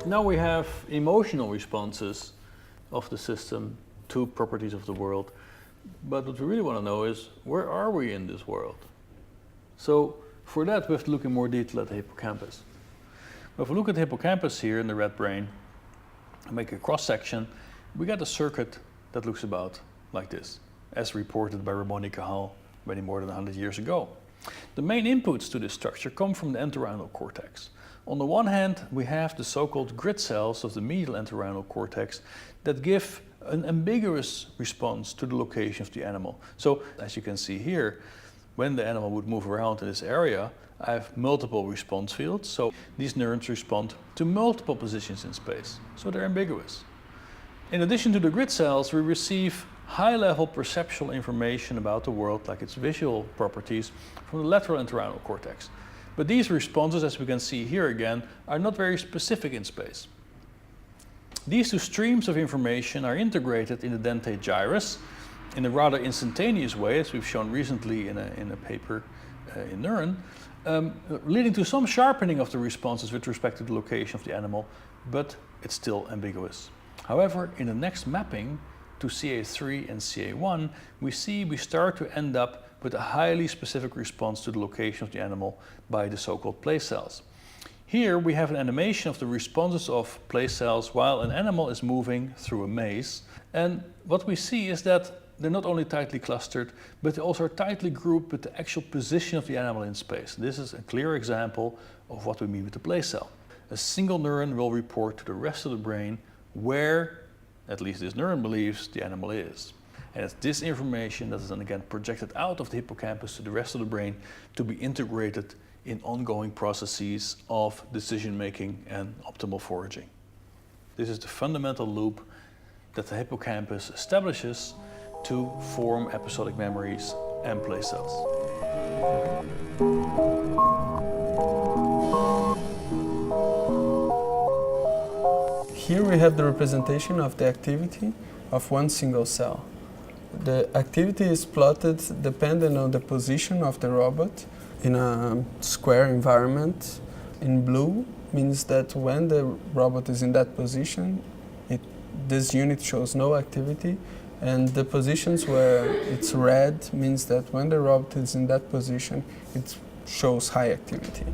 Now we have emotional responses of the system to properties of the world. But what we really want to know is, where are we in this world? So for that, we have to look in more detail at the hippocampus. If we look at the hippocampus here in the rat brain and make a cross-section, we get a circuit that looks about like this, as reported by Ramon y Cajal many more than 100 years ago. The main inputs to this structure come from the entorhinal cortex. On the one hand, we have the so-called grid cells of the medial entorhinal cortex that give an ambiguous response to the location of the animal. So, as you can see here, when the animal would move around in this area, I have multiple response fields. So these neurons respond to multiple positions in space. So they're ambiguous. In addition to the grid cells, we receive high-level perceptual information about the world, like its visual properties, from the lateral entorhinal cortex. But these responses, as we can see here again, are not very specific in space. These two streams of information are integrated in the dentate gyrus in a rather instantaneous way, as we've shown recently in a paper in Neuron, leading to some sharpening of the responses with respect to the location of the animal, but it's still ambiguous. However, in the next mapping to CA3 and CA1, we start to end up with a highly specific response to the location of the animal by the so-called place cells. Here we have an animation of the responses of place cells while an animal is moving through a maze. And what we see is that they're not only tightly clustered, but they also are tightly grouped with the actual position of the animal in space. This is a clear example of what we mean with the place cell. A single neuron will report to the rest of the brain where, at least this neuron believes, the animal is. And it's this information that is then again projected out of the hippocampus to the rest of the brain to be integrated in ongoing processes of decision-making and optimal foraging. This is the fundamental loop that the hippocampus establishes to form episodic memories and place cells. Here we have the representation of the activity of one single cell. The activity is plotted depending on the position of the robot in a square environment. In blue means that when the robot is in that position, this unit shows no activity, and the positions where it's red means that when the robot is in that position, it shows high activity.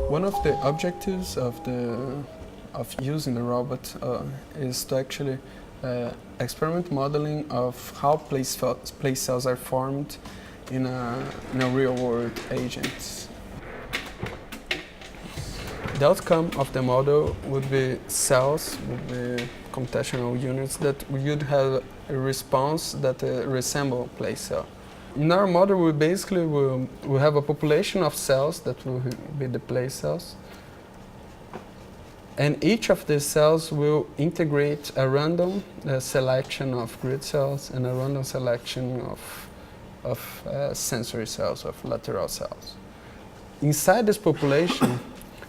One of the objectives of using the robot is to actually experiment modeling of how place cells are formed in a real-world agent. The outcome of the model would be cells, would be computational units that would have a response that resemble place cell. In our model, we basically will have a population of cells that will be the place cells. And each of these cells will integrate a random selection of grid cells and a random selection of sensory cells, of lateral cells. Inside this population,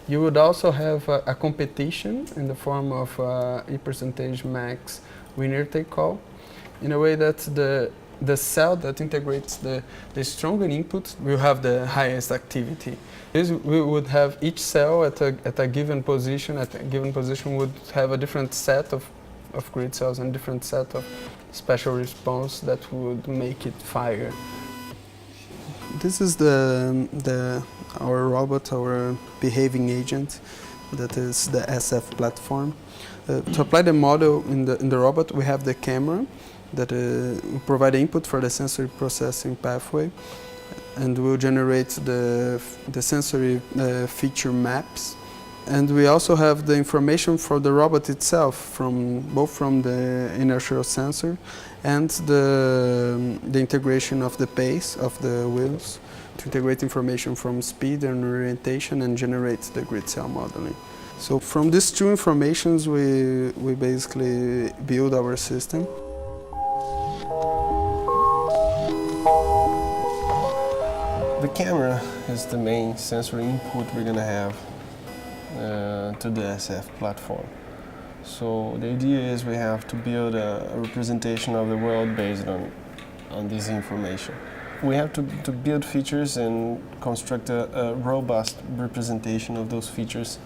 you would also have a competition in the form of e% max winner-take-all, in a way that the cell that integrates the stronger input will have the highest activity. We would have each cell at a given position. At a given position would have a different set of grid cells and different set of special response that would make it fire. This is our robot, our behaving agent, that is the SF platform. To apply the model in the robot, we have the camera that will provide input for the sensory processing pathway, and will generate the sensory feature maps. And we also have the information for the robot itself, both from the inertial sensor and the integration of the pace of the wheels, to integrate information from speed and orientation and generate the grid cell modeling. So from these two informations, we basically build our system. The camera is the main sensory input we're going to have to the SF platform. So the idea is we have to build a representation of the world based on this information. we have to build features and construct a robust representation of those features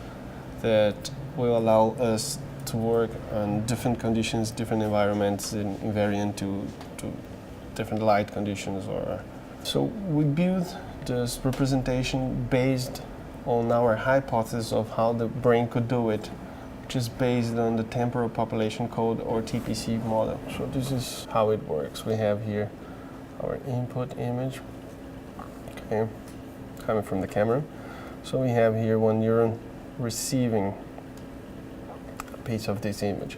that will allow us to work on different conditions, different environments, invariant to different light conditions. So we build this representation based on our hypothesis of how the brain could do it, which is based on the temporal population code, or TPC model. So this is how it works. We have here our input image, okay, coming from the camera. So we have here one neuron receiving a piece of this image.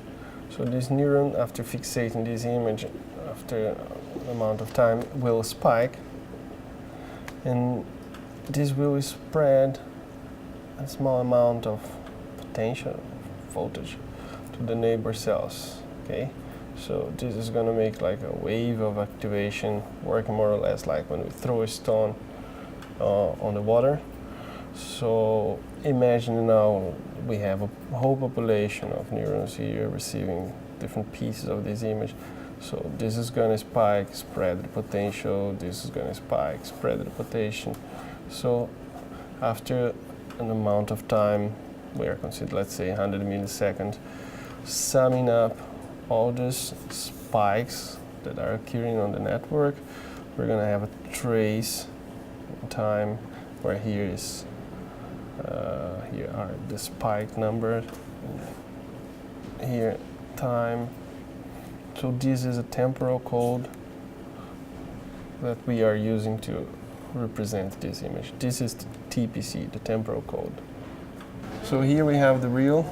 So this neuron, after fixating this image, after an amount of time, will spike, and this will spread a small amount of potential voltage to the neighbor cells. Okay, so this is going to make like a wave of activation, working more or less like when we throw a stone on the water. So imagine now we have a whole population of neurons here receiving different pieces of this image. So this is going to spike, spread the potential, this is going to spike, spread the potential. So after an amount of time, we are considered, let's say, 100 milliseconds, summing up all these spikes that are occurring on the network, we're going to have a trace in time where here are the spike numbers, here time. So this is a temporal code that we are using to represent this image. This is the TPC, the temporal code. So here we have the real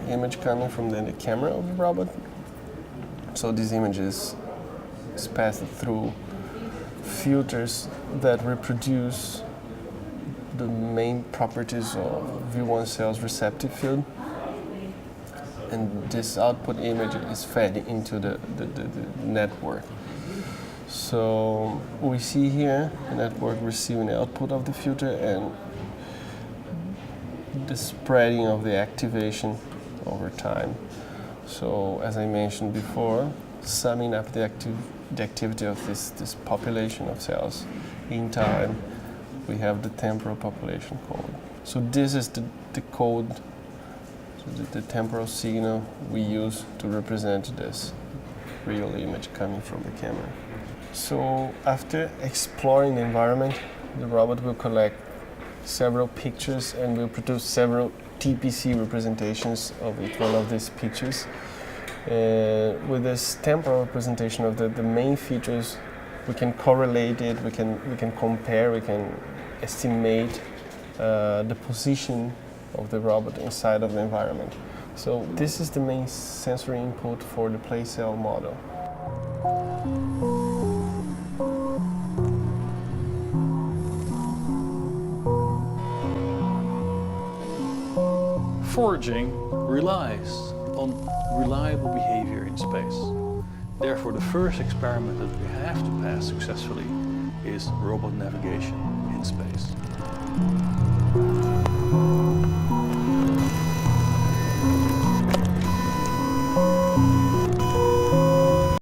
image coming from the camera of the robot. So this image is passed through filters that reproduce the main properties of V1 cell's receptive field. And this output image is fed into the network. So we see here the network receiving the output of the filter and the spreading of the activation over time. So as I mentioned before, summing up the activity of this population of cells in time, we have the temporal population code. So this is the code, the temporal signal we use to represent this real image coming from the camera. So after exploring the environment, the robot will collect several pictures and will produce several TPC representations of each one of these pictures. With this temporal representation of the main features, we can correlate it, we can compare, we can estimate the position of the robot inside of the environment. So this is the main sensory input for the play cell model. Foraging relies on reliable behavior in space. Therefore, the first experiment that we have to pass successfully is robot navigation in space.